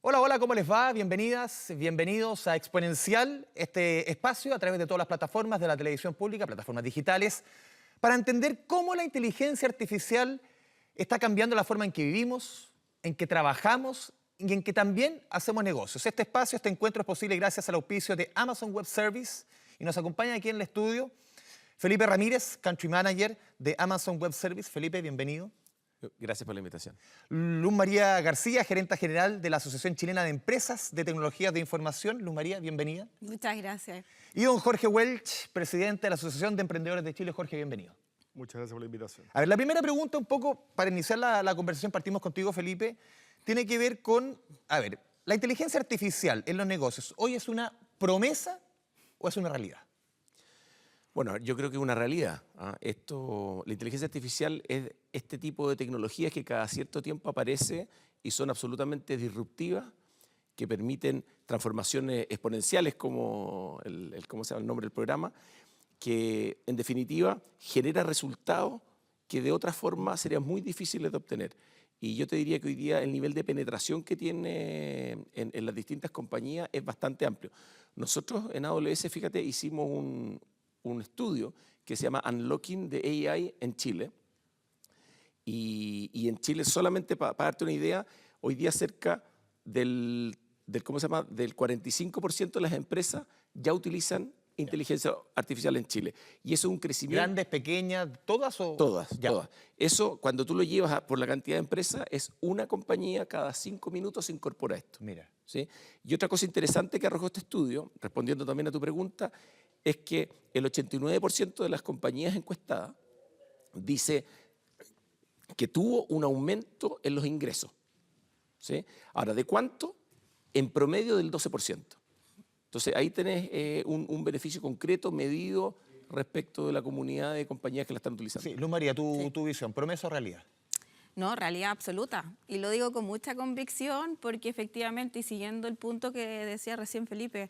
Hola, hola, ¿cómo les va? Bienvenidas, bienvenidos a Exponencial, este espacio a través de todas las plataformas de la televisión pública, plataformas digitales, para entender cómo la inteligencia artificial está cambiando la forma en que vivimos, en que trabajamos y en que también hacemos negocios. Este espacio, este encuentro es posible gracias al auspicio de Amazon Web Service y nos acompaña aquí en el estudio Felipe Ramírez, Country Manager de Amazon Web Service. Felipe, bienvenido. Gracias por la invitación. Luz María García, gerenta general de la Asociación Chilena de Empresas de Tecnologías de Información. Luz María, bienvenida. Muchas gracias. Y don Jorge Welch, presidente de la Asociación de Emprendedores de Chile. Jorge, bienvenido. Muchas gracias por la invitación. A ver, la primera pregunta, un poco para iniciar la conversación, partimos contigo, Felipe, tiene que ver con, a ver, la inteligencia artificial en los negocios, ¿hoy es una promesa o es una realidad? Bueno, yo creo que es una realidad. La inteligencia artificial es este tipo de tecnologías que cada cierto tiempo aparece y son absolutamente disruptivas, que permiten transformaciones exponenciales, como ¿cómo se llama el nombre del programa? Que en definitiva genera resultados que de otra forma serían muy difíciles de obtener. Y yo te diría que hoy día el nivel de penetración que tiene en las distintas compañías es bastante amplio. Nosotros en AWS, fíjate, hicimos un estudio que se llama Unlocking the AI en Chile. Y en Chile, solamente para darte una idea, hoy día cerca ¿cómo se llama? Del 45% de las empresas ya utilizan inteligencia artificial en Chile. Y eso es un crecimiento... ¿Grandes, pequeñas, todas o...? Todas, todas. Eso, cuando tú lo llevas por la cantidad de empresas, es una compañía cada 5 minutos se incorpora a esto. Mira. ¿Sí? Y otra cosa interesante que arrojó este estudio, respondiendo también a tu pregunta, es que el 89% de las compañías encuestadas dice que tuvo un aumento en los ingresos. ¿Sí? Ahora, ¿de cuánto? En promedio del 12%. Entonces, ahí tenés un beneficio concreto medido respecto de la comunidad de compañías que la están utilizando. Sí, Luz María, tu visión, ¿promesa o realidad? No, realidad absoluta. Y lo digo con mucha convicción porque efectivamente, y siguiendo el punto que decía recién Felipe,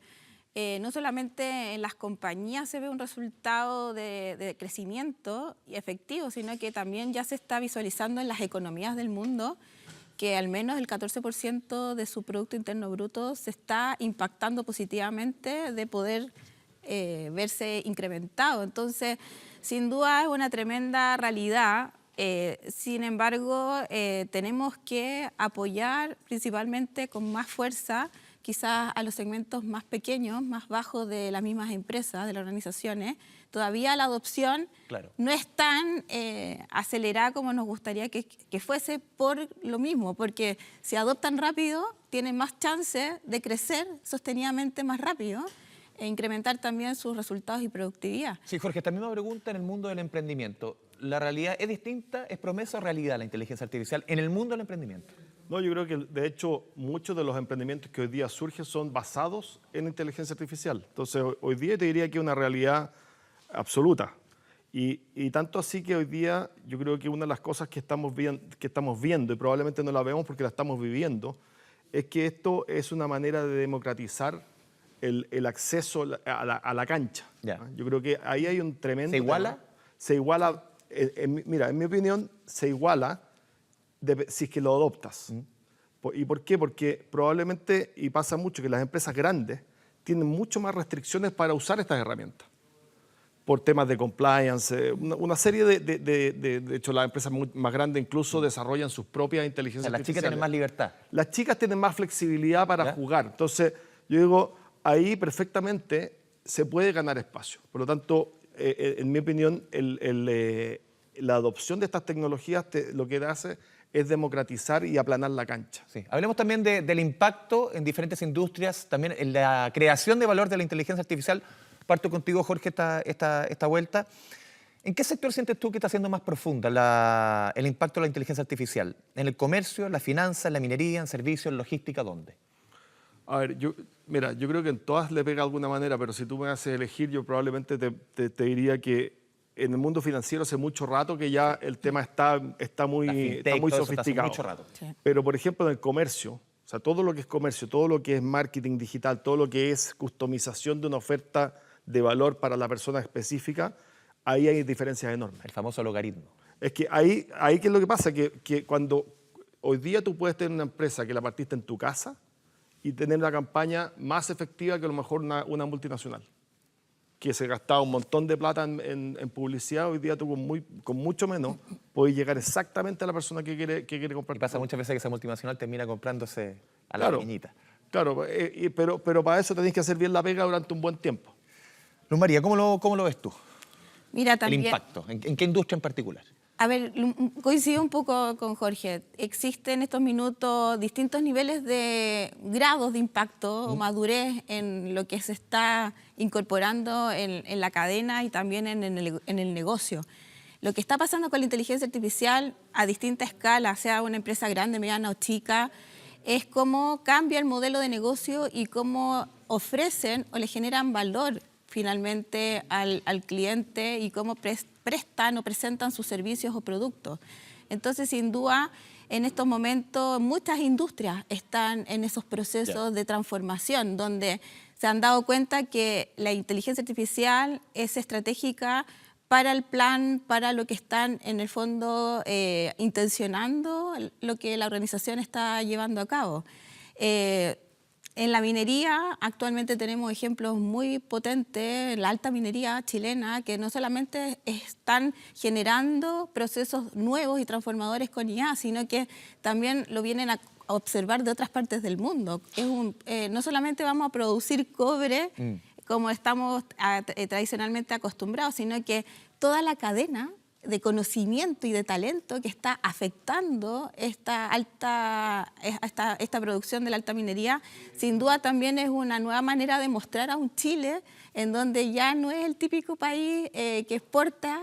no solamente en las compañías se ve un resultado de crecimiento efectivo, sino que también ya se está visualizando en las economías del mundo que al menos el 14% de su Producto Interno Bruto se está impactando positivamente de poder verse incrementado. Entonces, sin duda es una tremenda realidad. Sin embargo, tenemos que apoyar principalmente con más fuerza quizás a los segmentos más pequeños, más bajos de las mismas empresas, de las organizaciones. Todavía la adopción no es tan acelerada como nos gustaría que fuese por lo mismo, porque si adoptan rápido, tienen más chance de crecer sostenidamente más rápido e incrementar también sus resultados y productividad. Sí, Jorge, esta misma pregunta en el mundo del emprendimiento. ¿La realidad es distinta? ¿Es promesa o realidad la inteligencia artificial en el mundo del emprendimiento? No, yo creo que de hecho muchos de los emprendimientos que hoy día surgen son basados en inteligencia artificial. Entonces hoy día te diría que es una realidad absoluta. Y tanto así que hoy día yo creo que una de las cosas que estamos viendo, y probablemente no la vemos porque la estamos viviendo, es que esto es una manera de democratizar el acceso a la cancha. Yo creo que ahí hay un tremendo... ¿Se iguala? Se iguala, mira, en mi opinión, se iguala si es que lo adoptas. ¿Y por qué? Porque probablemente, y pasa mucho, que las empresas grandes tienen mucho más restricciones para usar estas herramientas. Por temas de compliance, una serie de hecho, las empresas más grandes incluso desarrollan sus propias inteligencias Las chicas tienen más libertad. Las chicas tienen más flexibilidad para jugar. Entonces, yo digo, ahí perfectamente se puede ganar espacio. Por lo tanto, en mi opinión, la adopción de estas tecnologías lo que hace es democratizar y aplanar la cancha. Sí. Hablemos también del impacto en diferentes industrias, también en la creación de valor de la inteligencia artificial. Parto contigo, Jorge, esta vuelta. ¿En qué sector sientes tú que está siendo más profunda el impacto de la inteligencia artificial? ¿En el comercio, en la finanza, en la minería, en servicios, en logística, dónde? A ver, yo creo que en todas le pega de alguna manera, pero si tú me haces elegir, yo probablemente te diría que en el mundo financiero hace mucho rato que ya el tema está muy sofisticado. Mucho rato. Sí. Pero, por ejemplo, en el comercio, o sea, todo lo que es comercio, todo lo que es marketing digital, todo lo que es customización de una oferta de valor para la persona específica, ahí hay diferencias enormes. El famoso logaritmo. Es que ahí ¿qué es lo que pasa? Que cuando hoy día tú puedes tener una empresa que la partiste en tu casa y tener una campaña más efectiva que a lo mejor una multinacional, que se gastaba un montón de plata en publicidad. Hoy día tú con mucho menos puedes llegar exactamente a la persona que quiere comprar. Y pasa muchas veces que esa multinacional termina comprándose a la Claro, pequeñita. claro, pero para eso tenés que hacer bien la pega durante un buen tiempo. Luz María, ¿cómo lo ves tú? Mira, El también... impacto. ¿En qué industria en particular? A ver, coincido un poco con Jorge. Existen en estos minutos distintos niveles de grados de impacto o madurez en lo que se está incorporando en la cadena y también en el negocio. Lo que está pasando con la inteligencia artificial a distinta escala, sea una empresa grande, mediana o chica, es cómo cambia el modelo de negocio y cómo ofrecen o le generan valor finalmente al cliente y cómo prestan o presentan sus servicios o productos. Entonces, sin duda, en estos momentos muchas industrias están en esos procesos de transformación, donde se han dado cuenta que la inteligencia artificial es estratégica para el plan, para lo que están en el fondo intencionando, lo que la organización está llevando a cabo. En la minería actualmente tenemos ejemplos muy potentes, la alta minería chilena, que no solamente están generando procesos nuevos y transformadores con IA, sino que también lo vienen a observar de otras partes del mundo. No solamente vamos a producir cobre como estamos tradicionalmente acostumbrados, sino que toda la cadena de conocimiento y de talento que está afectando esta producción de la alta minería, sin duda también es una nueva manera de mostrar a un Chile en donde ya no es el típico país que exporta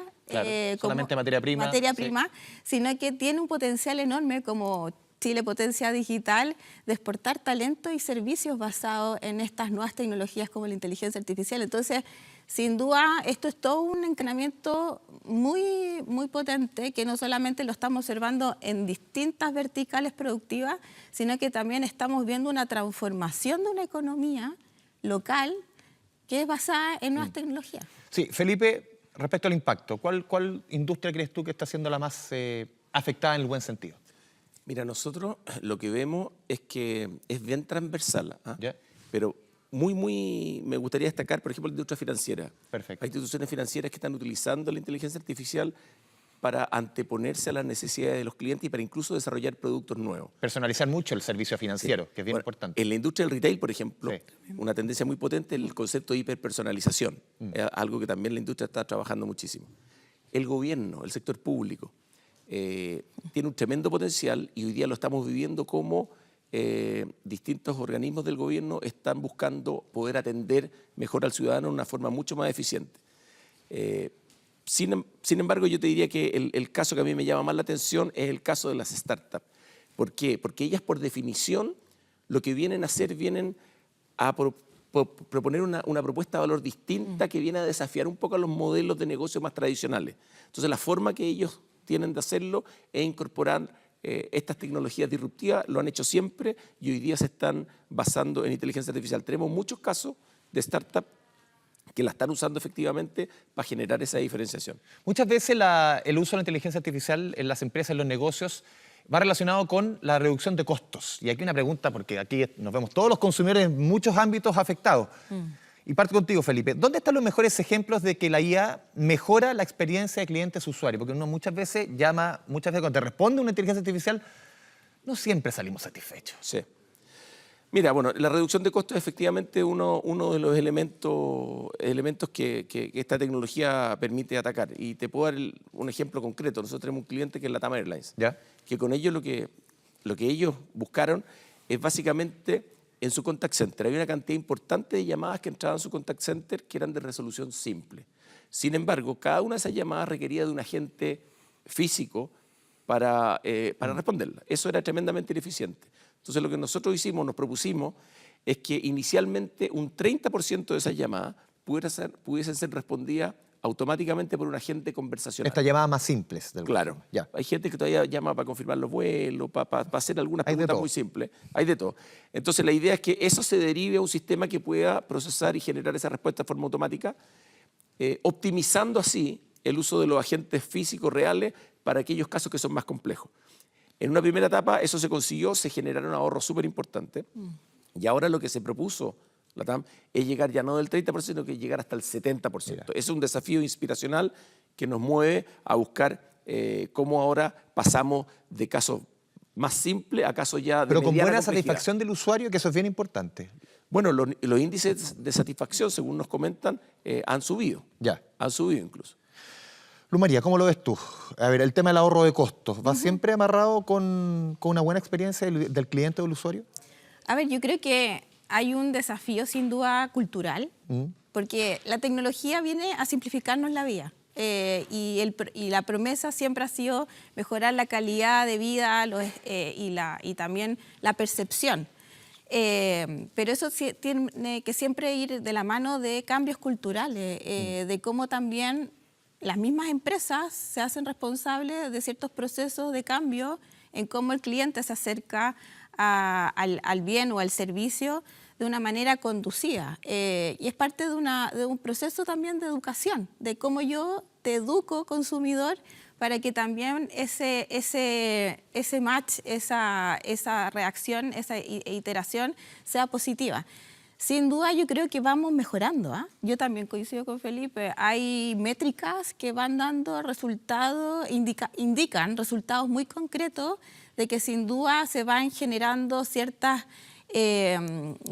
solamente materia prima, sino que tiene un potencial enorme como Chile Potencia Digital de exportar talento y servicios basados en estas nuevas tecnologías como la inteligencia artificial. Entonces, sin duda, esto es todo un encadenamiento muy, muy potente que no solamente lo estamos observando en distintas verticales productivas, sino que también estamos viendo una transformación de una economía local que es basada en nuevas tecnologías. Sí, Felipe, respecto al impacto, ¿cuál industria crees tú que está siendo la más afectada en el buen sentido? Mira, nosotros lo que vemos es que es bien transversal, ¿Ya? pero me gustaría destacar, por ejemplo, la industria financiera. Perfecto. Hay instituciones financieras que están utilizando la inteligencia artificial para anteponerse a las necesidades de los clientes y para incluso desarrollar productos nuevos. Personalizar mucho el servicio financiero, que es bien importante. En la industria del retail, por ejemplo, una tendencia muy potente es el concepto de hiperpersonalización, algo que también la industria está trabajando muchísimo. El gobierno, el sector público, tiene un tremendo potencial y hoy día lo estamos viviendo como distintos organismos del gobierno están buscando poder atender mejor al ciudadano de una forma mucho más eficiente. Sin embargo, yo te diría que el caso que a mí me llama más la atención es el caso de las startups. ¿Por qué? Porque ellas, por definición, lo que vienen a hacer, vienen a proponer una propuesta de valor distinta que viene a desafiar un poco a los modelos de negocio más tradicionales. Entonces, la forma que ellos tienen de hacerlo es incorporar estas tecnologías disruptivas, lo han hecho siempre y hoy día se están basando en inteligencia artificial. Tenemos muchos casos de startups que la están usando efectivamente para generar esa diferenciación. Muchas veces el uso de la inteligencia artificial en las empresas, en los negocios, va relacionado con la reducción de costos. Y aquí una pregunta, porque aquí nos vemos todos los consumidores en muchos ámbitos afectados. Y parto contigo, Felipe. ¿Dónde están los mejores ejemplos de que la IA mejora la experiencia de clientes-usuarios? Porque uno muchas veces cuando te responde una inteligencia artificial, no siempre salimos satisfechos. Sí. Mira, bueno, la reducción de costos es efectivamente uno de los elementos que esta tecnología permite atacar. Y te puedo dar un ejemplo concreto. Nosotros tenemos un cliente que es LATAM Airlines, ¿Ya? que con ellos lo que ellos buscaron es básicamente en su contact center. Había una cantidad importante de llamadas que entraban en su contact center que eran de resolución simple. Sin embargo, cada una de esas llamadas requería de un agente físico para responderla. Eso era tremendamente ineficiente. Entonces, lo que nosotros nos propusimos, es que inicialmente un 30% de esas llamadas pudiesen ser respondidas automáticamente por un agente conversacional. Estas llamadas más simples. Claro. Ya. Hay gente que todavía llama para confirmar los vuelos, para hacer algunas preguntas muy simples. Hay de todo. Entonces, la idea es que eso se derive a un sistema que pueda procesar y generar esa respuesta de forma automática, optimizando así el uso de los agentes físicos reales para aquellos casos que son más complejos. En una primera etapa eso se consiguió, se generaron ahorros súper importantes. Y ahora lo que se propuso la TAM es llegar ya no del 30%, sino que llegar hasta el 70%. Mira. Es un desafío inspiracional que nos mueve a buscar cómo ahora pasamos de casos más simples a casos ya de Pero con mediana buena complejidad. satisfacción del usuario, que eso es bien importante. Bueno, los índices de satisfacción, según nos comentan, han subido. Ya. Han subido incluso. Luz María, ¿cómo lo ves tú? A ver, el tema del ahorro de costos, ¿va siempre amarrado con una buena experiencia del cliente o del usuario? A ver, yo creo que hay un desafío sin duda cultural, porque la tecnología viene a simplificarnos la vida. Y la promesa siempre ha sido mejorar la calidad de vida y también la percepción. Pero eso tiene que siempre ir de la mano de cambios culturales, de cómo también las mismas empresas se hacen responsables de ciertos procesos de cambio en cómo el cliente se acerca al bien o al servicio de una manera conducida. Y es parte de un proceso también de educación, de cómo yo te educo, consumidor, para que también ese match, esa reacción, esa iteración sea positiva. Sin duda yo creo que vamos mejorando. Yo también coincido con Felipe. Hay métricas que van dando resultados, indican resultados muy concretos de que sin duda se van generando ciertas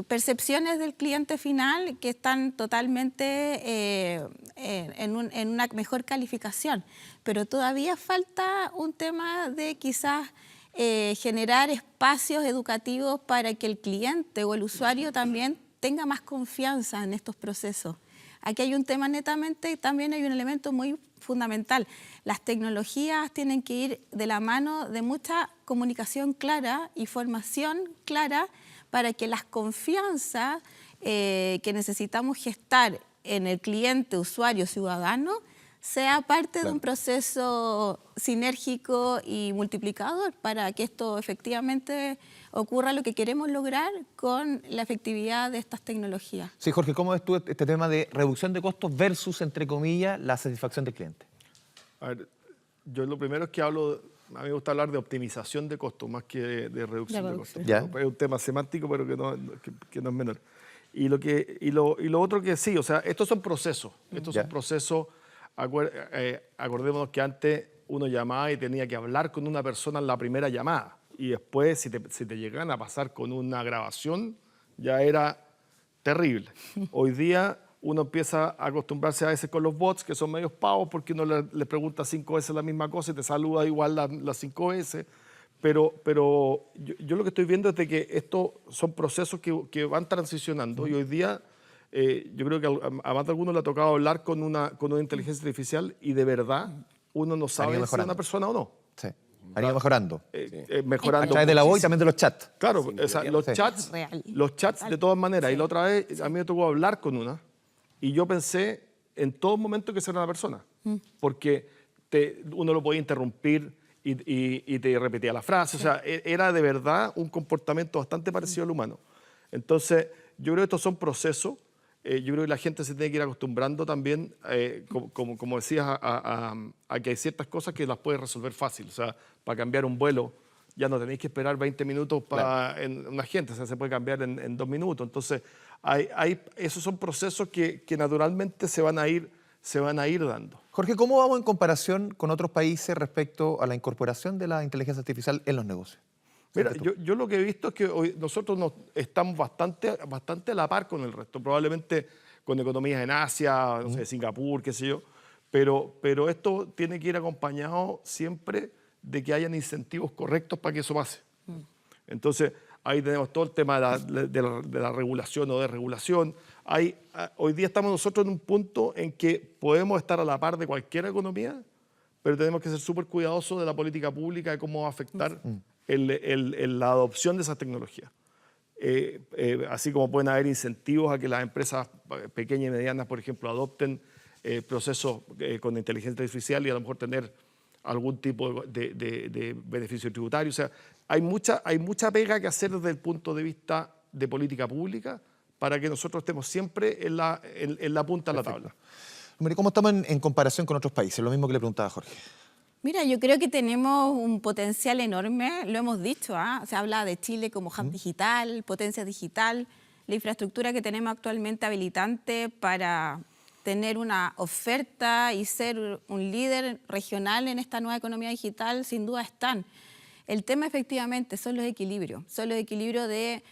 percepciones del cliente final que están totalmente en una mejor calificación. Pero todavía falta un tema de quizás generar espacios educativos para que el cliente o el usuario también tenga más confianza en estos procesos. Aquí hay un tema netamente, también hay un elemento muy fundamental. Las tecnologías tienen que ir de la mano de mucha comunicación clara y formación clara para que las confianzas que necesitamos gestar en el cliente, usuario, ciudadano, sea parte de un proceso sinérgico y multiplicador para que esto efectivamente ocurra lo que queremos lograr con la efectividad de estas tecnologías. Sí, Jorge, ¿cómo ves tú este tema de reducción de costos versus, entre comillas, la satisfacción del cliente? A ver, yo lo primero es que a mí me gusta hablar de optimización de costos más que de reducción de costos. Ya. Es un tema semántico, pero que no es menor. Y lo otro que sí, o sea, estos son procesos. Estos son procesos. Acordémonos que antes uno llamaba y tenía que hablar con una persona en la primera llamada. Y después, si te llegan a pasar con una grabación, ya era terrible. Hoy día uno empieza a acostumbrarse a veces con los bots, que son medios pavos, porque uno le pregunta 5 veces la misma cosa y te saluda igual las 5 veces. Pero yo lo que estoy viendo es de que estos son procesos que van transicionando. Y hoy día yo creo que a más de alguno le ha tocado hablar con una inteligencia artificial y de verdad uno no sabe si es una persona o no. Sí. Han ido mejorando. Mejorando. A través de la voz y también de los chats. Claro, o sea, los chats de todas maneras. Y la otra vez a mí me tocó hablar con una y yo pensé en todo momento que esa era una persona. Porque uno lo podía interrumpir y te repetía la frase. O sea, era de verdad un comportamiento bastante parecido al humano. Entonces, yo creo que estos son procesos. Yo creo que la gente se tiene que ir acostumbrando también, como decías, a que hay ciertas cosas que las puedes resolver fácil. O sea, para cambiar un vuelo ya no tenéis que esperar 20 minutos en una gente, o sea, se puede cambiar en 2 minutos. Entonces, esos son procesos que naturalmente se van a ir dando. Jorge, ¿cómo vamos en comparación con otros países respecto a la incorporación de la inteligencia artificial en los negocios? Mira, yo lo que he visto es que hoy nosotros estamos bastante a la par con el resto, probablemente con economías en Asia, no sé, Singapur, qué sé yo, pero esto tiene que ir acompañado siempre de que hayan incentivos correctos para que eso pase. Entonces, ahí tenemos todo el tema de la regulación o desregulación. Hoy día estamos nosotros en un punto en que podemos estar a la par de cualquier economía, pero tenemos que ser súper cuidadosos de la política pública, de cómo va a afectar la adopción de esas tecnologías. Así como pueden haber incentivos a que las empresas pequeñas y medianas, por ejemplo, adopten procesos con inteligencia artificial y a lo mejor tener algún tipo de beneficio tributario. O sea, hay mucha pega que hacer desde el punto de vista de política pública para que nosotros estemos siempre en la punta de la tabla. ¿Cómo estamos en comparación con otros países? Lo mismo que le preguntaba a Jorge. Mira, yo creo que tenemos un potencial enorme, lo hemos dicho, se habla de Chile como hub digital, potencia digital, la infraestructura que tenemos actualmente habilitante para tener una oferta y ser un líder regional en esta nueva economía digital, sin duda están. El tema efectivamente son los equilibrios de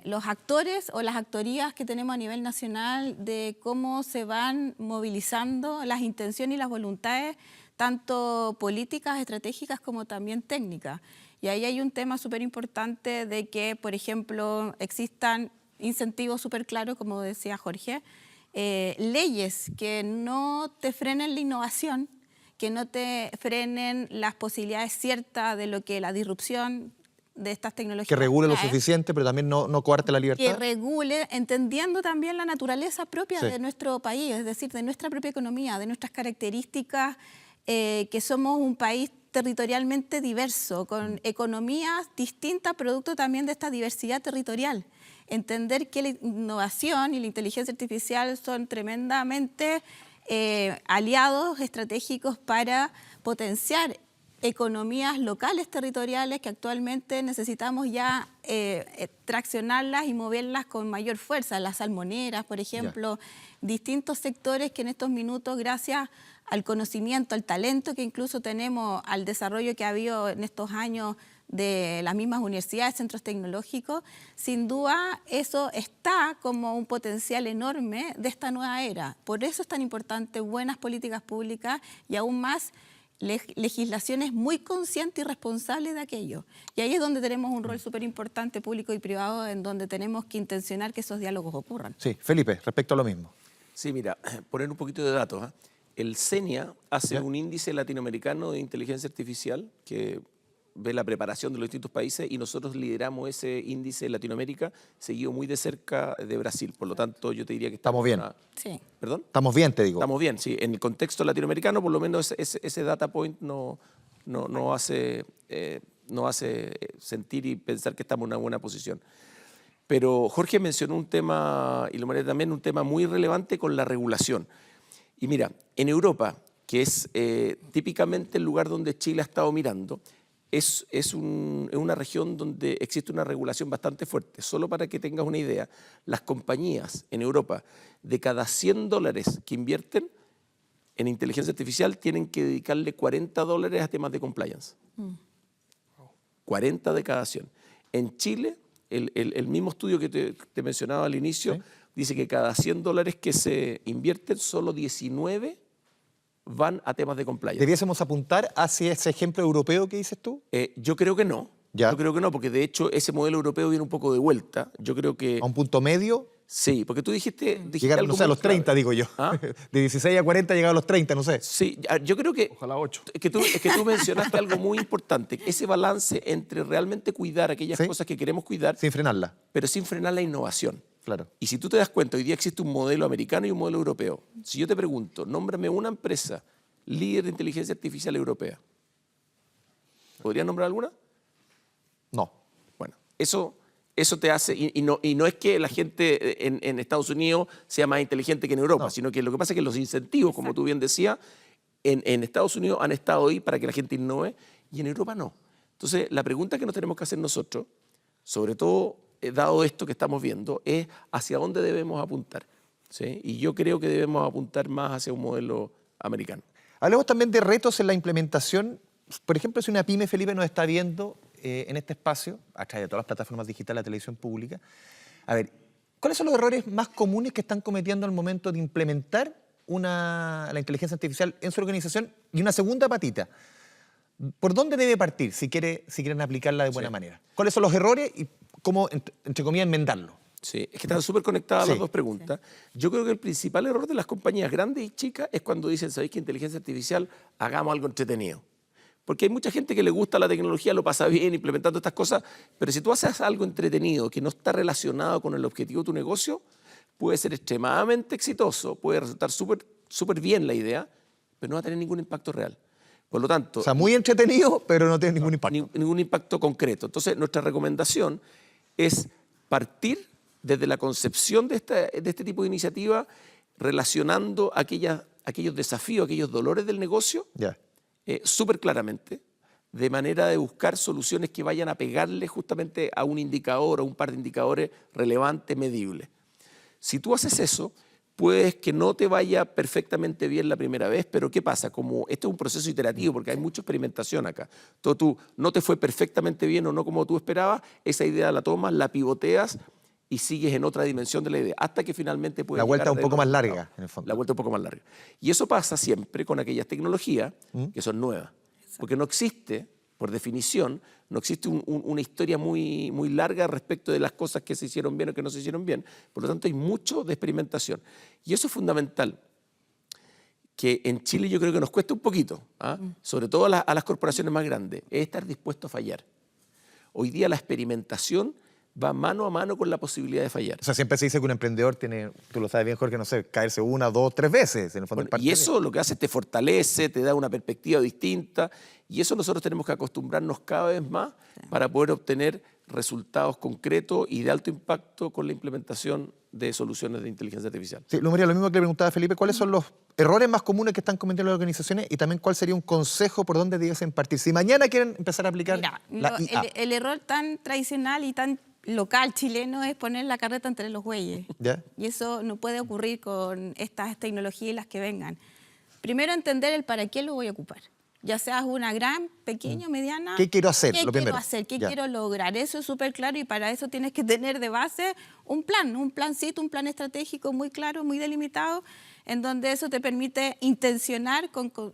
los actores o las actorías que tenemos a nivel nacional, de cómo se van movilizando las intenciones y las voluntades, tanto políticas, estratégicas como también técnicas. Y ahí hay un tema súper importante de que, por ejemplo, existan incentivos súper claros, como decía Jorge, leyes que no te frenen la innovación, que no te frenen las posibilidades ciertas de lo que la disrupción de estas tecnologías. Que regule lo suficiente, pero también no coarte la libertad. Que regule, entendiendo también la naturaleza propia de nuestro país, es decir, de nuestra propia economía, de nuestras características, que somos un país territorialmente diverso, con economías distintas, producto también de esta diversidad territorial. Entender que la innovación y la inteligencia artificial son tremendamente aliados estratégicos para potenciar economías locales territoriales que actualmente necesitamos ya traccionarlas y moverlas con mayor fuerza. Las salmoneras, por ejemplo, distintos sectores que en estos minutos, gracias al conocimiento, al talento que incluso tenemos, al desarrollo que ha habido en estos años de las mismas universidades, centros tecnológicos, sin duda eso está como un potencial enorme de esta nueva era. Por eso es tan importante buenas políticas públicas y aún más legislaciones muy conscientes y responsables de aquello. Y ahí es donde tenemos un rol súper importante, público y privado, en donde tenemos que intencionar que esos diálogos ocurran. Sí, Felipe, respecto a lo mismo. Sí, mira, poner un poquito de datos. El CENIA hace un índice latinoamericano de inteligencia artificial que ve la preparación de los distintos países y nosotros lideramos ese índice en Latinoamérica, seguido muy de cerca de Brasil. Por lo tanto, yo te diría que estamos bien. Sí. ¿Perdón? Estamos bien, te digo. Estamos bien, sí. En el contexto latinoamericano, por lo menos ese data point no hace sentir y pensar que estamos en una buena posición. Pero Jorge mencionó un tema, y lo María también, un tema muy relevante con la regulación. Y mira, en Europa, que es típicamente el lugar donde Chile ha estado mirando, es una región donde existe una regulación bastante fuerte. Solo para que tengas una idea, las compañías en Europa, de cada $100 que invierten en inteligencia artificial, tienen que dedicarle $40 a temas de compliance. 40 de cada 100. En Chile, el mismo estudio que te mencionaba al inicio, dice que cada $100 que se invierten, solo 19 van a temas de compliance. ¿Debiésemos apuntar hacia ese ejemplo europeo que dices tú? Yo creo que no. ¿Ya? Yo creo que no, porque de hecho ese modelo europeo viene un poco de vuelta. Yo creo que... ¿A un punto medio? Sí, porque tú dijiste Llegar, algo no sé, a muy los 30, clave. digo yo. ¿Ah? De 16 a 40 llegar a los 30, no sé. Sí, yo creo que... Ojalá 8. Es que tú mencionaste algo muy importante, ese balance entre realmente cuidar aquellas cosas que queremos cuidar, Sin frenarla. pero sin frenar la innovación. Claro. Y si tú te das cuenta, hoy día existe un modelo americano y un modelo europeo. Si yo te pregunto, nómbrame una empresa líder de inteligencia artificial europea, ¿podrías nombrar alguna? No. Bueno, eso te hace, y no es que la gente en Estados Unidos sea más inteligente que en Europa, sino que lo que pasa es que los incentivos, como tú bien decías, en Estados Unidos han estado ahí para que la gente innove y en Europa no. Entonces, la pregunta que nos tenemos que hacer nosotros, sobre todo dado esto que estamos viendo, es hacia dónde debemos apuntar. ¿Sí? Y yo creo que debemos apuntar más hacia un modelo americano. Hablemos también de retos en la implementación. Por ejemplo, si una pyme, Felipe, nos está viendo en este espacio, a través de todas las plataformas digitales de la televisión pública, a ver, ¿cuáles son los errores más comunes que están cometiendo al momento de implementar la inteligencia artificial en su organización? Y una segunda patita, ¿por dónde debe partir si quieren aplicarla de buena manera? ¿Cuáles son los errores y cómo, entre comillas, enmendarlo? Sí, es que están súper conectadas las dos preguntas. Yo creo que el principal error de las compañías grandes y chicas es cuando dicen, ¿sabéis que inteligencia artificial? Hagamos algo entretenido. Porque hay mucha gente que le gusta la tecnología, lo pasa bien implementando estas cosas, pero si tú haces algo entretenido que no está relacionado con el objetivo de tu negocio, puede ser extremadamente exitoso, puede resultar súper bien la idea, pero no va a tener ningún impacto real. Por lo tanto... O sea, muy entretenido, pero no tiene ningún impacto. Ningún impacto concreto. Entonces, nuestra recomendación es partir desde la concepción de este tipo de iniciativa, relacionando aquellos desafíos, aquellos dolores del negocio, súper claramente, de manera de buscar soluciones que vayan a pegarle justamente a un indicador o un par de indicadores relevantes, medibles. Si tú haces eso, puedes que no te vaya perfectamente bien la primera vez, pero ¿qué pasa? Como esto es un proceso iterativo, porque hay mucha experimentación acá. Entonces tú no te fue perfectamente bien o no como tú esperabas, esa idea la tomas, la pivoteas y sigues en otra dimensión de la idea, hasta que finalmente puedes La vuelta llegar un a poco más resultados. larga, en el fondo. La vuelta un poco más larga. Y eso pasa siempre con aquellas tecnologías que son nuevas. Porque no existe, por definición, no existe una historia muy, muy larga respecto de las cosas que se hicieron bien o que no se hicieron bien. Por lo tanto, hay mucho de experimentación. Y eso es fundamental, que en Chile yo creo que nos cuesta un poquito, sobre todo a las corporaciones más grandes, es estar dispuesto a fallar. Hoy día la experimentación va mano a mano con la posibilidad de fallar. O sea, siempre se dice que un emprendedor tiene, tú lo sabes bien, Jorge, no sé, caerse 1, 2, 3 veces. En el fondo Bueno, y eso lo que hace es te fortalece, te da una perspectiva distinta, y eso nosotros tenemos que acostumbrarnos cada vez más para poder obtener resultados concretos y de alto impacto con la implementación de soluciones de inteligencia artificial. Sí, María, lo mismo que le preguntaba a Felipe, ¿cuáles son los errores más comunes que están cometiendo las organizaciones y también cuál sería un consejo por dónde debiesen partir? Si mañana quieren empezar a aplicar la IA. El error tan tradicional y tan local chileno es poner la carreta entre los bueyes. ¿Ya? Y eso no puede ocurrir con estas tecnologías y las que vengan. Primero, entender el para qué lo voy a ocupar. Ya seas una gran, pequeña, mediana. ¿Qué quiero hacer? ¿Qué Lo primero. quiero hacer? ¿Qué Ya. quiero lograr? Eso es súper claro y para eso tienes que tener de base un plancito, un plan estratégico muy claro, muy delimitado, en donde eso te permite intencionar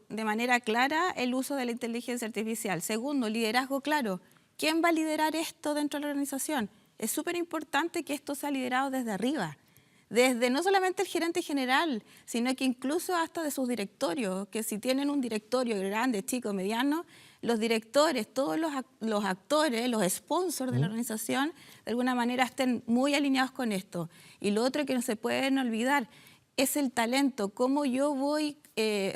de manera clara el uso de la inteligencia artificial. Segundo, liderazgo claro. ¿Quién va a liderar esto dentro de la organización? Es súper importante que esto sea liderado desde arriba, desde no solamente el gerente general, sino que incluso hasta de sus directorios, que si tienen un directorio grande, chico, mediano, los directores, todos los actores, los sponsors de la organización, de alguna manera estén muy alineados con esto. Y lo otro que no se pueden olvidar es el talento, cómo yo voy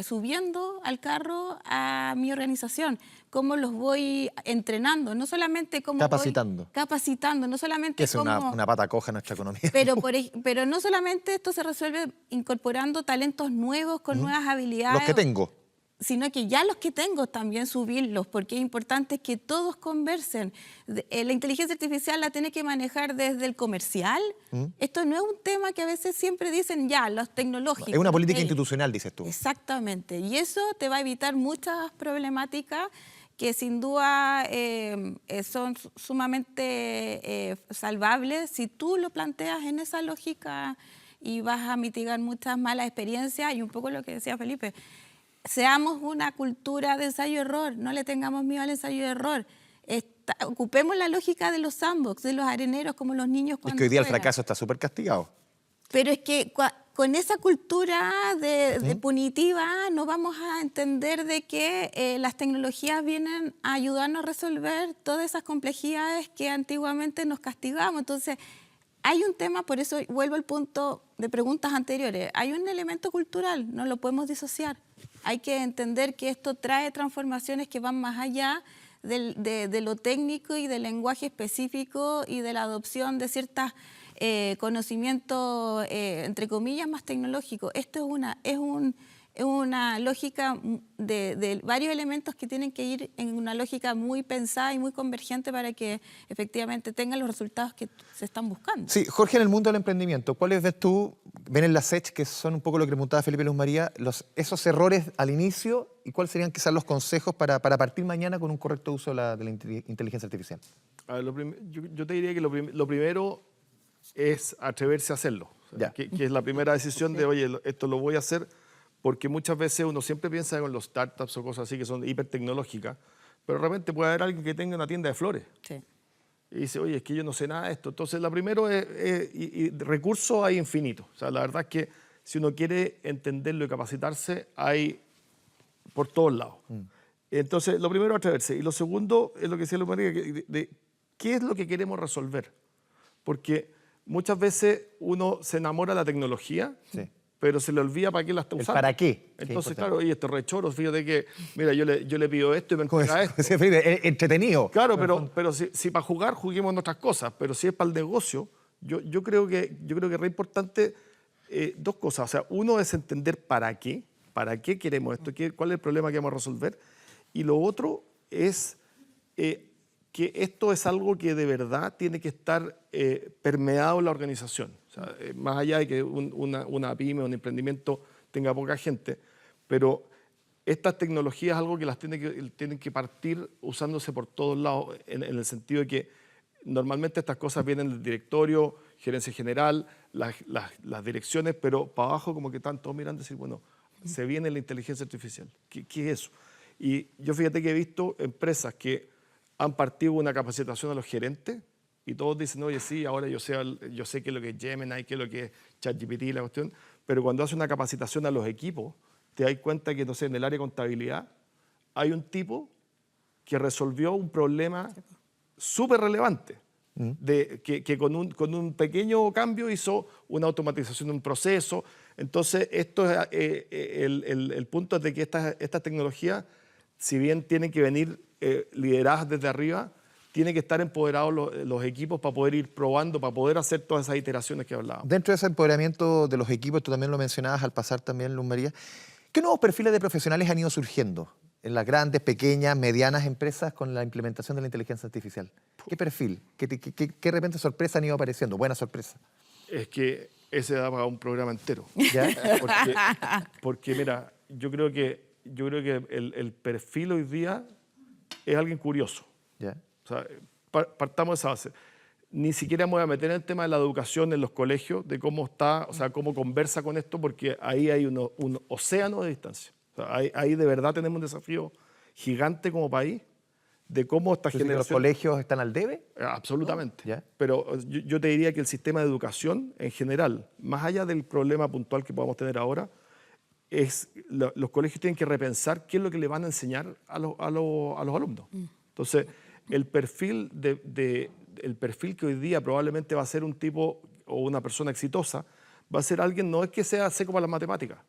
subiendo al carro a mi organización, cómo los voy entrenando, no solamente cómo Capacitando. Capacitando, no solamente Que es cómo... una pata coja en nuestra economía. Pero no solamente esto se resuelve incorporando talentos nuevos con nuevas habilidades. Los que tengo. Sino que ya los que tengo también subirlos, porque es importante que todos conversen. La inteligencia artificial la tiene que manejar desde el comercial. Esto no es un tema que a veces siempre dicen ya, los tecnológicos. Es una política institucional, dices tú. Exactamente. Y eso te va a evitar muchas problemáticas que sin duda son sumamente salvables si tú lo planteas en esa lógica y vas a mitigar muchas malas experiencias y un poco lo que decía Felipe. Seamos una cultura de ensayo-error, no le tengamos miedo al ensayo-error. Ocupemos la lógica de los sandbox, de los areneros, como los niños cuando Es que hoy día el juegan. fracaso está súper castigado. Pero es que con esa cultura de punitiva no vamos a entender de que las tecnologías vienen a ayudarnos a resolver todas esas complejidades que antiguamente nos castigamos. Entonces, hay un tema, por eso vuelvo al punto de preguntas anteriores, hay un elemento cultural, no lo podemos disociar. Hay que entender que esto trae transformaciones que van más allá de lo técnico y del lenguaje específico y de la adopción de ciertos conocimientos, entre comillas, más tecnológicos. Esto es una lógica de varios elementos que tienen que ir en una lógica muy pensada y muy convergente para que efectivamente tengan los resultados que se están buscando. Sí, Jorge, en el mundo del emprendimiento, ¿cuáles ves tú, ven en la SECH, que son un poco lo que preguntaba Felipe Luz María, esos errores al inicio y cuáles serían quizás los consejos para partir mañana con un correcto uso de la inteligencia artificial? A ver, yo te diría que lo primero es atreverse a hacerlo. O sea, que es la primera decisión de, oye, esto lo voy a hacer, porque muchas veces uno siempre piensa en los startups o cosas así que son hipertecnológicas, pero realmente puede haber alguien que tenga una tienda de flores. Sí. Y dice, oye, es que yo no sé nada de esto. Entonces, lo primero y recursos hay infinitos. O sea, la verdad es que si uno quiere entenderlo y capacitarse, hay por todos lados. Entonces, lo primero es atreverse. Y lo segundo es lo que decía Luz María, de qué es lo que queremos resolver. Porque muchas veces uno se enamora de la tecnología, pero se le olvida para qué la está usando. ¿Para qué? Entonces, claro, oye, este rechoro, fíjate que, mira, yo le pido esto y me entrega esto. Sí, Felipe, entretenido. Claro, pero si para jugar juguemos nuestras cosas, pero si es para el negocio, yo creo que es re importante dos cosas. O sea, uno es entender para qué queremos esto, cuál es el problema que vamos a resolver. Y lo otro es que esto es algo que de verdad tiene que estar permeado en la organización. O sea, más allá de que una pyme, un emprendimiento tenga poca gente, pero estas tecnologías es algo que las tienen que partir usándose por todos lados, en el sentido de que normalmente estas cosas vienen del directorio, gerencia general, las direcciones, pero para abajo como que están todos mirando y decir, bueno, se viene la inteligencia artificial. ¿Qué es eso? Y yo fíjate que he visto empresas que han partido una capacitación a los gerentes y todos dicen, oye, sí, ahora yo sé qué es lo que es Gemini, qué es lo que es ChatGPT, la cuestión, pero cuando hace una capacitación a los equipos, te das cuenta que, no sé, en el área de contabilidad hay un tipo que resolvió un problema súper relevante, que con un pequeño cambio hizo una automatización de un proceso. Entonces, esto es, el punto es de que estas tecnologías, si bien tienen que venir lideradas desde arriba, tienen que estar empoderados los equipos para poder ir probando, para poder hacer todas esas iteraciones que hablábamos. Dentro de ese empoderamiento de los equipos, tú también lo mencionabas al pasar también, Luz María, ¿qué nuevos perfiles de profesionales han ido surgiendo en las grandes, pequeñas, medianas empresas con la implementación de la inteligencia artificial? ¿Qué perfil? ¿Qué de repente sorpresas han ido apareciendo? Buena sorpresa. Es que ese da para un programa entero. ¿Ya? Porque mira, yo creo que el perfil hoy día es alguien curioso. ¿Ya? O sea, partamos de esa base. Ni siquiera me voy a meter en el tema de la educación en los colegios, de cómo está, o sea, cómo conversa con esto, porque ahí hay un océano de distancia. O sea, ahí de verdad tenemos un desafío gigante como país de cómo esta generación... ¿Los colegios están al debe? Absolutamente. ¿Ya? Pero yo te diría que el sistema de educación en general, más allá del problema puntual que podamos tener ahora, los colegios tienen que repensar qué es lo que le van a enseñar a los alumnos. Entonces, el perfil que hoy día probablemente va a ser un tipo o una persona exitosa, va a ser alguien, no es que sea seco para las matemáticas,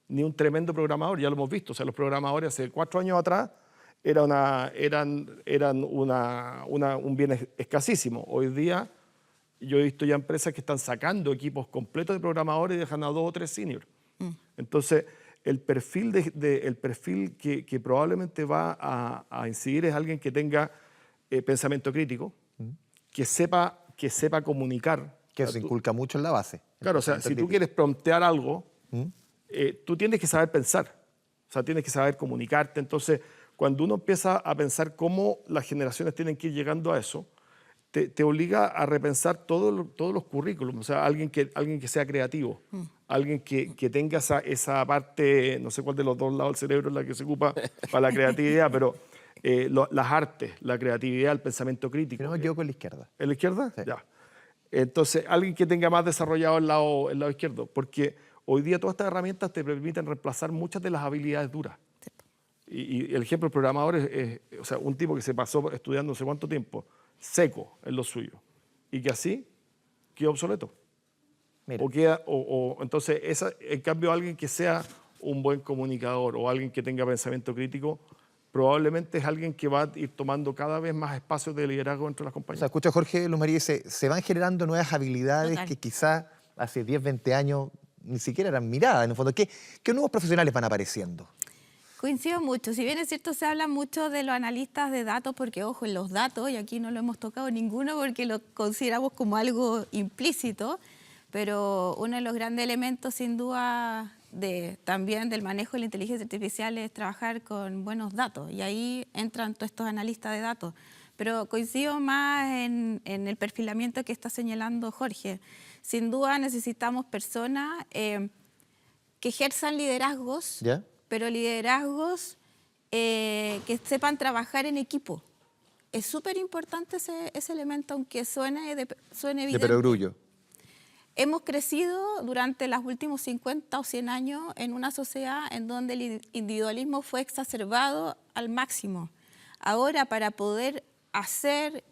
ni un tremendo programador, ya lo hemos visto. O sea, los programadores hace 4 años atrás eran un bien escasísimo. Hoy día yo he visto ya empresas que están sacando equipos completos de programadores y dejan a 2 o 3 seniors. Entonces, el perfil que probablemente va a incidir es alguien que tenga pensamiento crítico, que sepa comunicar. Que se inculca mucho en la base. Claro, o sea, si tú quieres promptear algo, tú tienes que saber pensar, o sea, tienes que saber comunicarte. Entonces, cuando uno empieza a pensar cómo las generaciones tienen que ir llegando a eso, te obliga a repensar todos los currículums. O sea, alguien que sea creativo, alguien que tenga esa parte, no sé cuál de los dos lados del cerebro es la que se ocupa para la creatividad, pero las artes, la creatividad, el pensamiento crítico. No me quedo con la izquierda. ¿En la izquierda? Sí. Ya. Entonces, alguien que tenga más desarrollado el lado izquierdo, porque hoy día todas estas herramientas te permiten reemplazar muchas de las habilidades duras. Y el ejemplo del programador es o sea, un tipo que se pasó estudiando no sé cuánto tiempo, seco en lo suyo, y que así queda obsoleto. Mira. Entonces, en cambio, alguien que sea un buen comunicador o alguien que tenga pensamiento crítico, probablemente es alguien que va a ir tomando cada vez más espacios de liderazgo dentro de las O compañías. sea, escucho a Jorge Luz María, se van generando nuevas habilidades Total. que quizás hace 10, 20 años ni siquiera eran miradas, en el fondo. ¿Qué nuevos profesionales van apareciendo? Coincido mucho. Si bien es cierto, se habla mucho de los analistas de datos, porque, ojo, en los datos, y aquí no lo hemos tocado ninguno porque lo consideramos como algo implícito, pero uno de los grandes elementos, sin duda, también del manejo de la inteligencia artificial es trabajar con buenos datos, y ahí entran todos estos analistas de datos. Pero coincido más en el perfilamiento que está señalando Jorge. Sin duda necesitamos personas que ejerzan liderazgos, ¿Ya? pero liderazgos que sepan trabajar en equipo. Es súper importante ese elemento, aunque suene evidente. De perogrullo. Hemos crecido durante los últimos 50 o 100 años en una sociedad en donde el individualismo fue exacerbado al máximo. Ahora, para poder hacer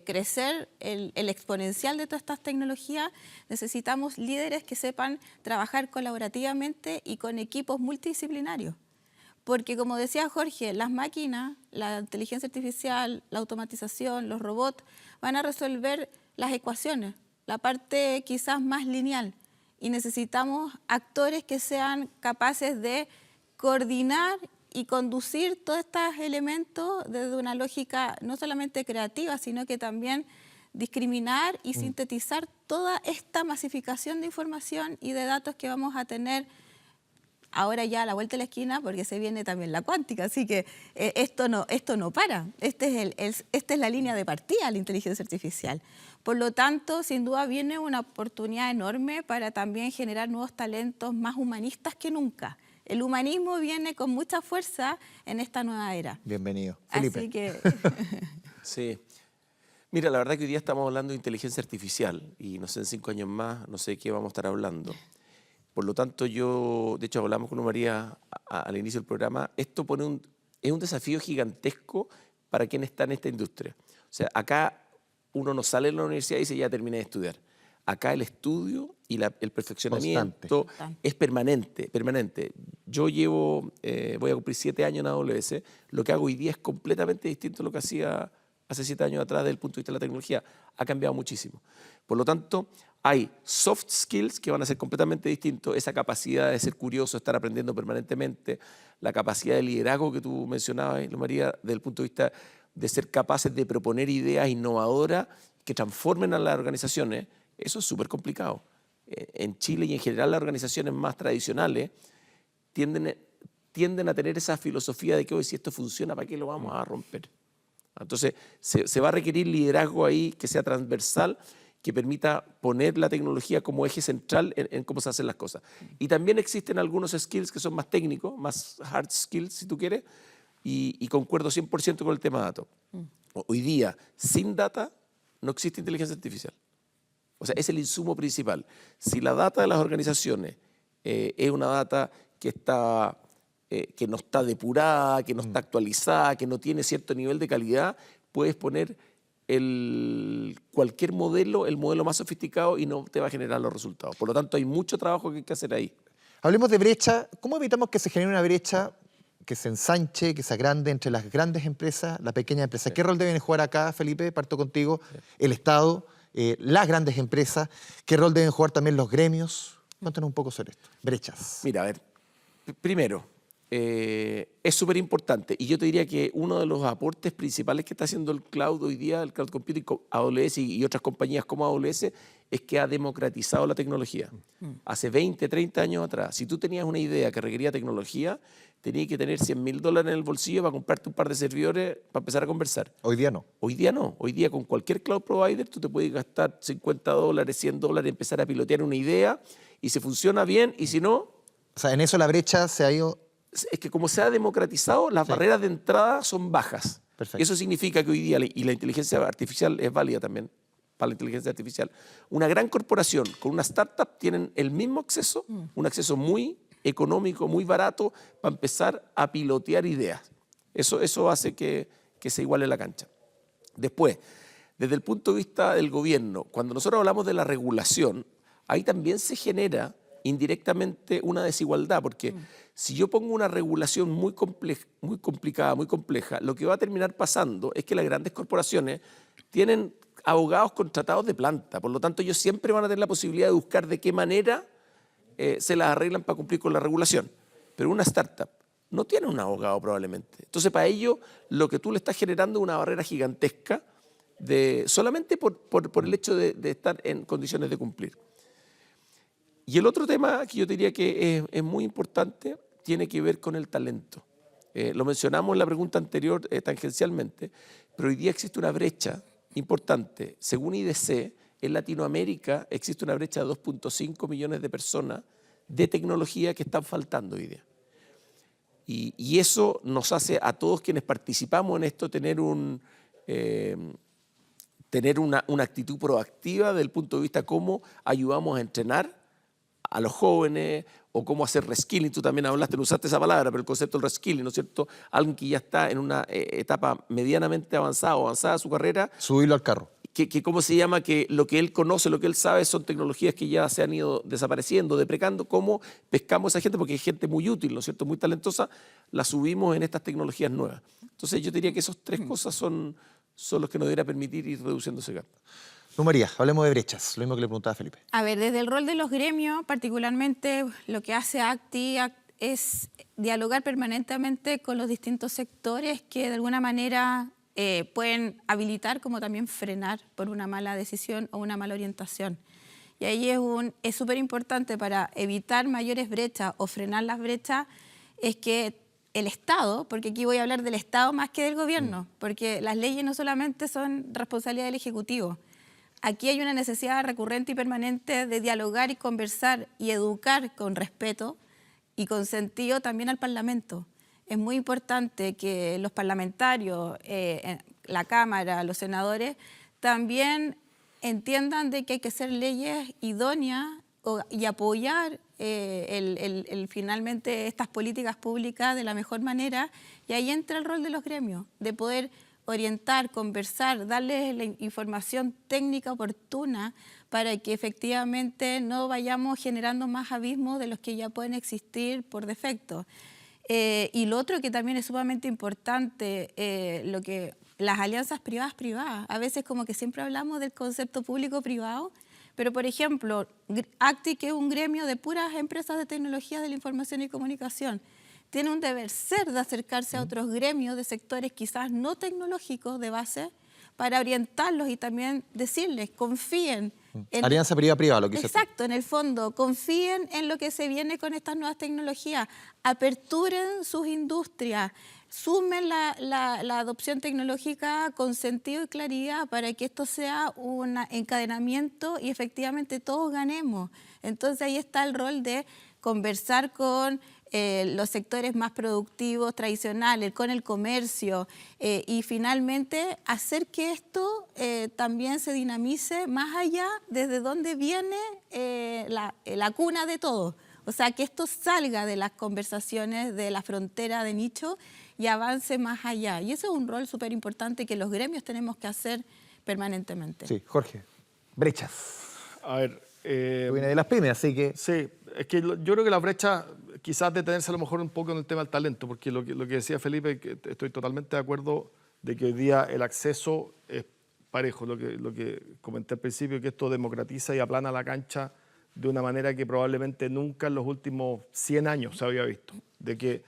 crecer el exponencial de todas estas tecnologías, necesitamos líderes que sepan trabajar colaborativamente y con equipos multidisciplinarios. Porque, como decía Jorge, las máquinas, la inteligencia artificial, la automatización, los robots, van a resolver las ecuaciones, la parte quizás más lineal. Y necesitamos actores que sean capaces de coordinar y conducir todos estos elementos desde una lógica no solamente creativa, sino que también discriminar y sintetizar toda esta masificación de información y de datos que vamos a tener ahora ya a la vuelta de la esquina, porque se viene también la cuántica, así que esto no para. Esta es la línea de partida de la inteligencia artificial. Por lo tanto, sin duda viene una oportunidad enorme para también generar nuevos talentos más humanistas que nunca. El humanismo viene con mucha fuerza en esta nueva era. Bienvenido. Felipe. Así que... Sí. Mira, la verdad que hoy día estamos hablando de inteligencia artificial y no sé, en 5 años más, no sé de qué vamos a estar hablando. Por lo tanto, de hecho, hablamos con María al inicio del programa, esto es un desafío gigantesco para quien está en esta industria. O sea, acá uno no sale de la universidad y dice, ya terminé de estudiar. Acá el estudio y el perfeccionamiento Constante. es permanente. Yo voy a cumplir 7 años en AWS, lo que hago hoy día es completamente distinto a lo que hacía hace 7 años atrás desde el punto de vista de la tecnología. Ha cambiado muchísimo. Por lo tanto, hay soft skills que van a ser completamente distintos, esa capacidad de ser curioso, estar aprendiendo permanentemente, la capacidad de liderazgo que tú mencionabas, María, desde el punto de vista de ser capaces de proponer ideas innovadoras que transformen a las organizaciones, eso es súper complicado. En Chile y en general las organizaciones más tradicionales tienden a tener esa filosofía de que hoy si esto funciona, ¿para qué lo vamos a romper? Entonces se va a requerir liderazgo ahí que sea transversal, que permita poner la tecnología como eje central en cómo se hacen las cosas. Y también existen algunos skills que son más técnicos, más hard skills, si tú quieres, y concuerdo 100% con el tema de datos. Hoy día, sin data, no existe inteligencia artificial. O sea, es el insumo principal. Si la data de las organizaciones es una data que no está depurada, que no está actualizada, que no tiene cierto nivel de calidad, puedes poner cualquier modelo, el modelo más sofisticado, y no te va a generar los resultados. Por lo tanto, hay mucho trabajo que hay que hacer ahí. Hablemos de brecha. ¿Cómo evitamos que se genere una brecha que se ensanche, que se agrande entre las grandes empresas, la pequeña empresa? ¿Qué rol deben jugar acá, Felipe? Parto contigo. El Estado, las grandes empresas. ¿Qué rol deben jugar también los gremios? Cuéntanos un poco sobre esto. Brechas. Mira, a ver, primero, es súper importante, y yo te diría que uno de los aportes principales que está haciendo el cloud hoy día, el cloud computing, AWS y otras compañías como AWS, es que ha democratizado la tecnología. Hace 20, 30 años atrás, si tú tenías una idea que requería tecnología, tenías que tener $100.000 en el bolsillo para comprarte un par de servidores para empezar a conversar. Hoy día no. Hoy día no. Hoy día con cualquier cloud provider tú te puedes gastar $50, $100, empezar a pilotear una idea, y si funciona bien, y si no... O sea, en eso la brecha se ha ido... Es que como se ha democratizado, las barreras de entrada son bajas. Perfecto. Eso significa que hoy día, y la inteligencia artificial es válida también para la inteligencia artificial, una gran corporación con una startup tienen el mismo acceso, un acceso muy económico, muy barato, para empezar a pilotear ideas. Eso hace que se iguale la cancha. Después, desde el punto de vista del gobierno, cuando nosotros hablamos de la regulación, ahí también se genera indirectamente una desigualdad, porque si yo pongo una regulación muy complicada, muy compleja, lo que va a terminar pasando es que las grandes corporaciones tienen abogados contratados de planta, por lo tanto ellos siempre van a tener la posibilidad de buscar de qué manera se las arreglan para cumplir con la regulación. Pero una startup no tiene un abogado probablemente. Entonces para ello lo que tú le estás generando es una barrera gigantesca solamente por el hecho de estar en condiciones de cumplir. Y el otro tema que yo diría que es muy importante tiene que ver con el talento. Lo mencionamos en la pregunta anterior tangencialmente, pero hoy día existe una brecha importante. Según IDC, en Latinoamérica existe una brecha de 2.5 millones de personas de tecnología que están faltando hoy día. Y eso nos hace a todos quienes participamos en esto tener una actitud proactiva desde el punto de vista de cómo ayudamos a entrenar a los jóvenes, o cómo hacer reskilling. Tú también hablaste, no usaste esa palabra, pero el concepto del reskilling, ¿no es cierto? Alguien que ya está en una etapa medianamente avanzada o avanzada de su carrera. Subirlo al carro. Que ¿cómo se llama? Que lo que él conoce, lo que él sabe son tecnologías que ya se han ido desapareciendo, deprecando. ¿Cómo pescamos a esa gente? Porque hay gente muy útil, ¿no es cierto? Muy talentosa, la subimos en estas tecnologías nuevas. Entonces yo diría que esas tres cosas son los que nos debería permitir ir reduciendo ese gap. María, hablemos de brechas, lo mismo que le preguntaba a Felipe. A ver, desde el rol de los gremios, particularmente lo que hace ACTI es dialogar permanentemente con los distintos sectores que de alguna manera pueden habilitar como también frenar por una mala decisión o una mala orientación. Y ahí es súper importante para evitar mayores brechas o frenar las brechas, es que el Estado, porque aquí voy a hablar del Estado más que del gobierno, porque las leyes no solamente son responsabilidad del Ejecutivo. Aquí hay una necesidad recurrente y permanente de dialogar y conversar y educar con respeto y con sentido también al Parlamento. Es muy importante que los parlamentarios, la Cámara, los senadores, también entiendan de que hay que hacer leyes idóneas y apoyar finalmente estas políticas públicas de la mejor manera, y ahí entra el rol de los gremios, de poder orientar, conversar, darles la información técnica oportuna para que efectivamente no vayamos generando más abismos de los que ya pueden existir por defecto. Y lo otro que también es sumamente importante, las alianzas privadas-privadas. A veces como que siempre hablamos del concepto público-privado, pero por ejemplo, ACTI, que es un gremio de puras empresas de tecnología de la información y comunicación, tiene un deber ser de acercarse a otros gremios de sectores quizás no tecnológicos de base para orientarlos y también decirles, confíen. Alianza privada-privada, lo que dice. Exacto, en el fondo, confíen en lo que se viene con estas nuevas tecnologías, aperturen sus industrias, sumen la adopción tecnológica con sentido y claridad para que esto sea un encadenamiento y efectivamente todos ganemos. Entonces ahí está el rol de conversar con los sectores más productivos, tradicionales, con el comercio y finalmente hacer que esto también se dinamice más allá desde donde viene la cuna de todo. O sea, que esto salga de las conversaciones de la frontera de nicho y avance más allá. Y eso es un rol súper importante que los gremios tenemos que hacer permanentemente. Sí, Jorge. Brechas. A ver... Viene de las pymes, así que... Sí, es que yo creo que la brecha, quizás detenerse a lo mejor un poco en el tema del talento, porque lo que decía Felipe, que estoy totalmente de acuerdo de que hoy día el acceso es parejo, lo que comenté al principio, que esto democratiza y aplana la cancha de una manera que probablemente nunca en los últimos 100 años se había visto, de que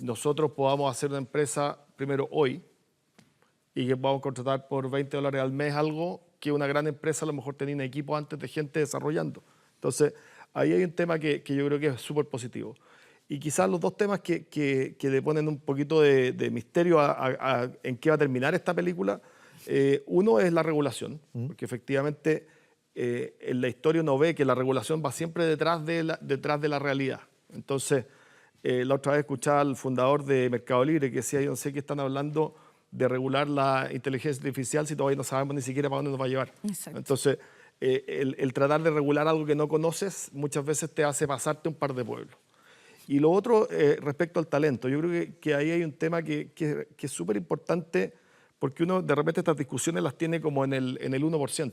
nosotros podamos hacer una empresa primero hoy y que podamos contratar por $20 al mes algo que una gran empresa a lo mejor tenía un equipo antes de gente desarrollando. Entonces, ahí hay un tema que yo creo que es súper positivo. Y quizás los dos temas que le ponen un poquito de misterio en qué va a terminar esta película, uno es la regulación, porque efectivamente en la historia uno ve que la regulación va siempre detrás de la realidad. Entonces, la otra vez escuchaba al fundador de Mercado Libre que decía, yo no sé qué están hablando de regular la inteligencia artificial si todavía no sabemos ni siquiera para dónde nos va a llevar. Exacto. Entonces, el tratar de regular algo que no conoces muchas veces te hace pasarte un par de pueblos. Y lo otro, respecto al talento, yo creo que ahí hay un tema que es súper importante porque uno de repente estas discusiones las tiene como en el 1%.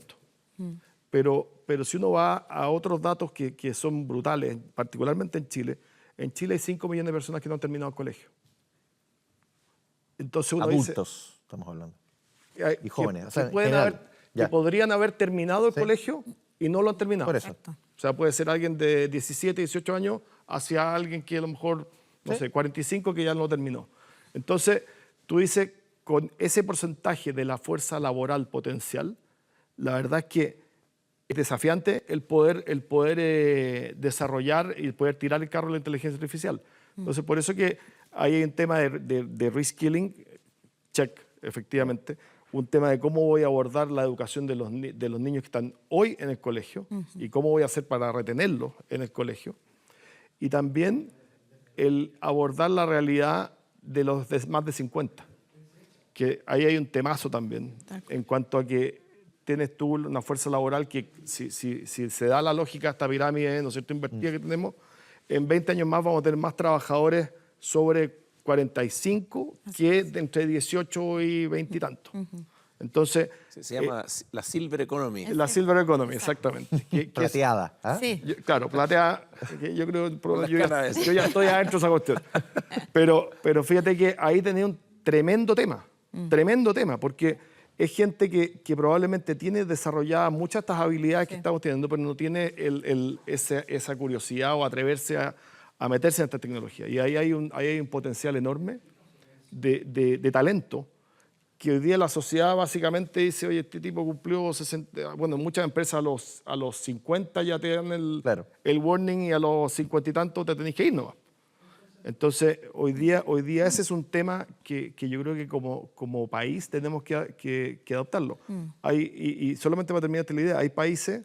Pero si uno va a otros datos que son brutales, particularmente en Chile hay 5 millones de personas que no han terminado el colegio. Entonces uno adultos, dice, estamos hablando. Y jóvenes. Que podrían haber terminado el colegio y no lo han terminado. Por eso. Exacto. O sea, puede ser alguien de 17, 18 años hacia alguien que a lo mejor, no sé, 45 que ya no lo terminó. Entonces, tú dices, con ese porcentaje de la fuerza laboral potencial, la verdad es que es desafiante el poder desarrollar y poder tirar el carro de la inteligencia artificial. Entonces, por eso que ahí hay un tema de reskilling, check, efectivamente, un tema de cómo voy a abordar la educación de los niños que están hoy en el colegio y cómo voy a hacer para retenerlos en el colegio. Y también el abordar la realidad de los más de 50, que ahí hay un temazo también, en cuanto a que tienes tú una fuerza laboral que si se da la lógica a esta pirámide, ¿no es cierto?, invertida que tenemos, en 20 años más vamos a tener más trabajadores sobre 45 que de entre 18 y 20 y tanto. Entonces... Se llama la Silver Economy. La Silver Economy, exactamente. Plateada. ¿Eh? Claro, plateada. Yo creo yo ya estoy adentro de esa cuestión. Pero fíjate que ahí tenía un tremendo tema, porque es gente que probablemente tiene desarrolladas muchas de estas habilidades que estamos teniendo, pero no tiene esa curiosidad o atreverse a meterse en esta tecnología. Y ahí hay un potencial enorme de talento, que hoy día la sociedad básicamente dice, oye, este tipo cumplió 60, bueno, muchas empresas a los 50 ya te dan el warning y a los 50 y tantos te tenés que ir nomás. Entonces, hoy día ese es un tema que yo creo que como país tenemos que adoptarlo. Y solamente para terminar la idea, hay países,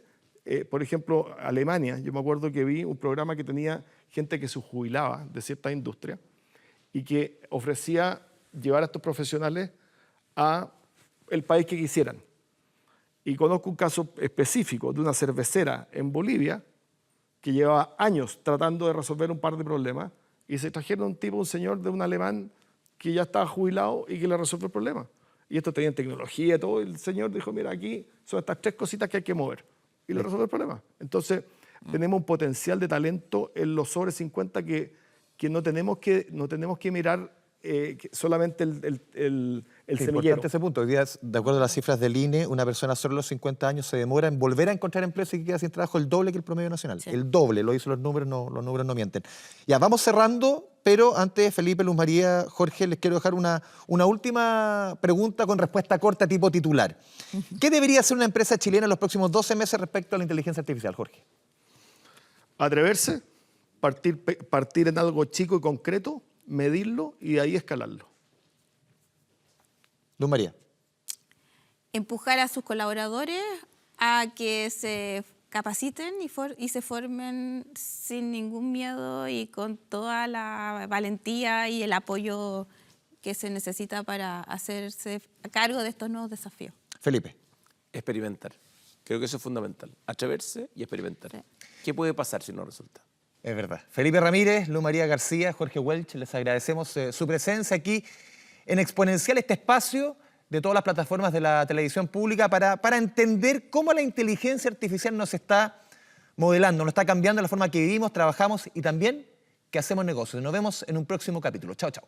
por ejemplo, Alemania, yo me acuerdo que vi un programa que tenía gente que se jubilaba de cierta industria y que ofrecía llevar a estos profesionales a el país que quisieran. Y conozco un caso específico de una cervecera en Bolivia que llevaba años tratando de resolver un par de problemas y se trajeron un señor de un alemán que ya estaba jubilado y que le resolvió el problema. Y esto tenía tecnología y todo, y el señor dijo, mira, aquí son estas 3 cositas que hay que mover. Y le resolvió el problema. Entonces, tenemos un potencial de talento en los sobre 50 que no tenemos que mirar solamente el semillero. Importante ese punto. Hoy día, de acuerdo a las cifras del INE, una persona sobre los 50 años se demora en volver a encontrar empleo y que queda sin trabajo el doble que el promedio nacional. Sí. El doble, lo dicen los números no mienten. Ya, vamos cerrando, pero antes, Felipe, Luz María, Jorge, les quiero dejar una última pregunta con respuesta corta tipo titular. ¿Qué debería hacer una empresa chilena en los próximos 12 meses respecto a la inteligencia artificial, Jorge? Atreverse, partir en algo chico y concreto, medirlo y de ahí escalarlo. Luz María. Empujar a sus colaboradores a que se capaciten y se formen sin ningún miedo y con toda la valentía y el apoyo que se necesita para hacerse a cargo de estos nuevos desafíos. Felipe. Experimentar. Creo que eso es fundamental. Atreverse y experimentar. Sí. ¿Qué puede pasar si no resulta? Es verdad. Felipe Ramírez, Luz María García, Jorge Welch, les agradecemos su presencia aquí en Exponencial, este espacio de todas las plataformas de la televisión pública para entender cómo la inteligencia artificial nos está modelando, nos está cambiando la forma que vivimos, trabajamos y también que hacemos negocios. Nos vemos en un próximo capítulo. Chao, chao.